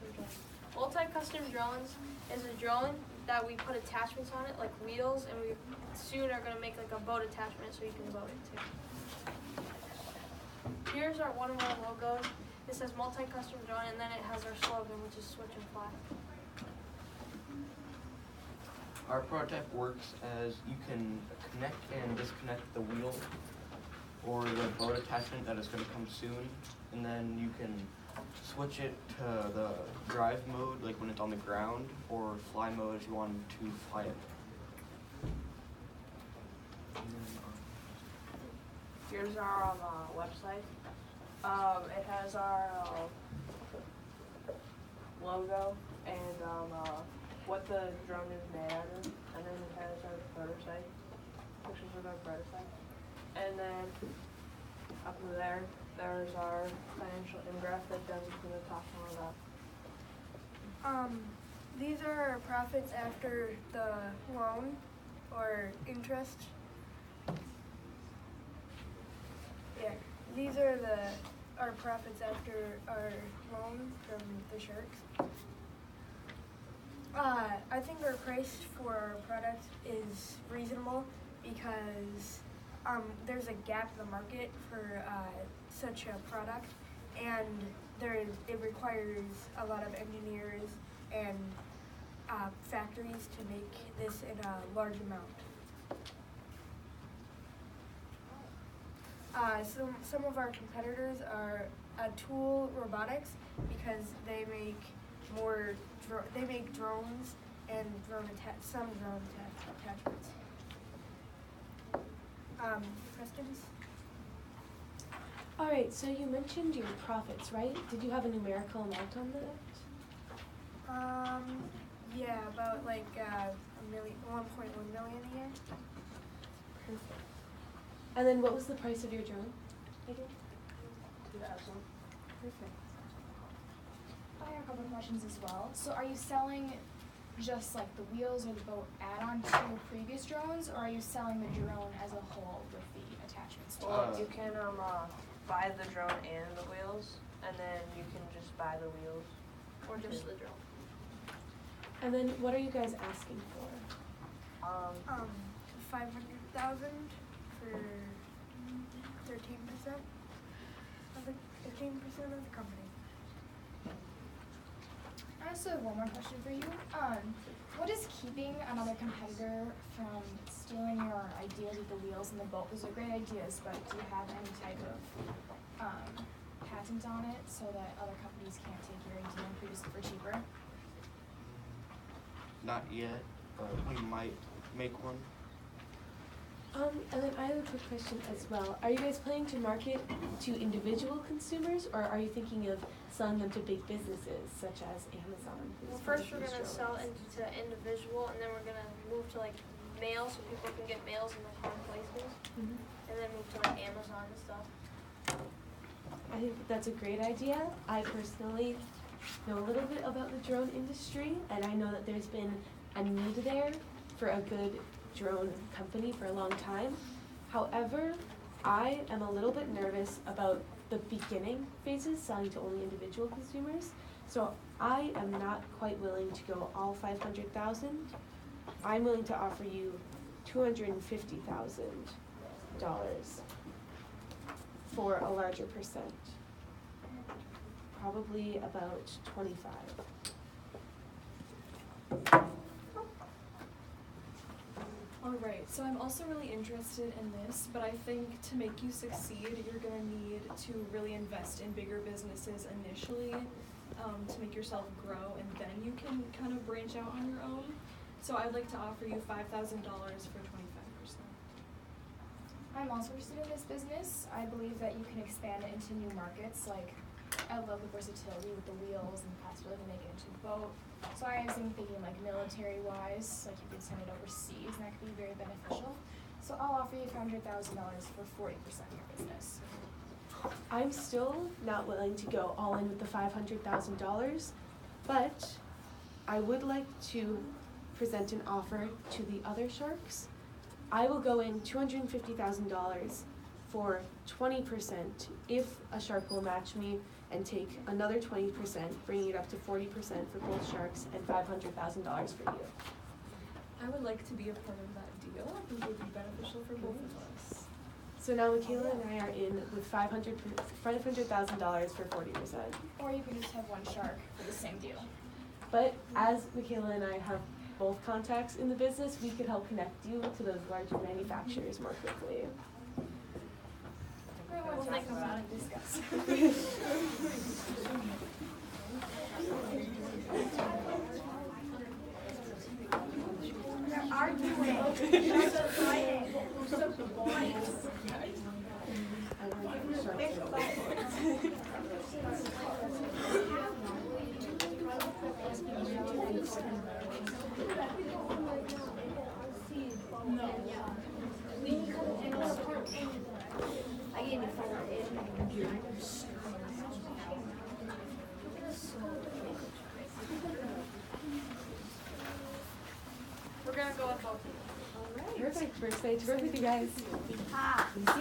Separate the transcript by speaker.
Speaker 1: multi-custom drone. Multi-custom drones is a drone that we put attachments on it, like wheels, and we soon are going to make like a boat attachment so you can boat it too. Here's one of our logos. It says multi-custom drone, and then it has our slogan, which is switch and fly.
Speaker 2: Our prototype works as you can connect and disconnect the wheel or the boat attachment that is going to come soon, and then you can switch it to the drive mode, like when it's on the ground, or fly mode if you want to fly it.
Speaker 1: Here's our website. It has our logo and what the drone is made out of, and then it has our prototype, pictures of our prototype, and then up there, there's our financial infographic that Den's going to talk more about.
Speaker 3: These are our profits after the loan or interest. Yeah, these are our profits after our loan from the sharks. I think our price for our product is reasonable because there's a gap in the market for such a product, and it requires a lot of engineers and factories to make this in a large amount. Some of our competitors are Tool Robotics because they make drones and some drone attachments. Questions?
Speaker 4: All right, so you mentioned your profits, right? Did you have a numerical amount on that?
Speaker 3: Yeah, about like 1.1 million a year.
Speaker 4: Perfect. And then what was the price of your drone again?
Speaker 1: $2,000.
Speaker 4: Perfect.
Speaker 5: I have a couple of questions as well. So are you selling just like the wheels or the boat add-on to your previous drones, or are you selling the drone as a whole with the attachments to
Speaker 1: Well,
Speaker 5: it?
Speaker 1: you can buy the drone and the wheels, and then you can just buy the wheels or just the drone.
Speaker 4: And then what are you guys asking for?
Speaker 3: 500,000 for 13% of the 15% of the company.
Speaker 5: I also have one more question for you. What is keeping another competitor from stealing your ideas with the wheels and the boat? Those are great ideas, but do you have any type of patent on it so that other companies can't take your idea and produce it for cheaper?
Speaker 2: Not yet, but we might make one.
Speaker 4: And then I have a quick question as well. Are you guys planning to market to individual consumers, or are you thinking of selling them to big businesses such as Amazon?
Speaker 1: Well, first we're going to sell into individual, and then we're going to move to like mail so people can get mails in the hard places, and then move to like Amazon and stuff.
Speaker 4: I think that's a great idea. I personally know a little bit about the drone industry, and I know that there's been a need there for a good drone company for a long time. However, I am a little bit nervous about the beginning phases, selling to only individual consumers. So I am not quite willing to go all 500,000. I'm willing to offer you $250,000 for a larger percent. Probably about 25.
Speaker 6: Alright, so I'm also really interested in this, but I think to make you succeed, you're going to need to really invest in bigger businesses initially to make yourself grow, and then you can kind of branch out on your own. So I'd like to offer you $5,000 for 25%.
Speaker 5: I'm also interested in this business. I believe that you can expand it into new markets. Like, I love the versatility with the wheels and the possibility to make it into a boat. So I was thinking like military-wise, like you could send it overseas, and that could be very beneficial. So I'll offer you $500,000 for 40% of your business.
Speaker 4: I'm still not willing to go all in with the $500,000, but I would like to present an offer to the other sharks. I will go in $250,000 for 20% if a shark will match me and take another 20%, bringing it up to 40% for both Sharks and $500,000 for you.
Speaker 6: I would like to be a part of that deal. I think it would be beneficial for both of us.
Speaker 4: So now Michaela and I are in with $500,000 for 40%.
Speaker 5: Or you can just have one shark for the same deal.
Speaker 4: But as Michaela and I have both contacts in the business, we could help connect you to those larger manufacturers more quickly.
Speaker 5: We'll think about it and discuss.
Speaker 3: They're arguing. I gave you
Speaker 1: We're gonna go up both.
Speaker 4: Perfect. We're excited to work with you guys.
Speaker 3: Ah.
Speaker 4: Thank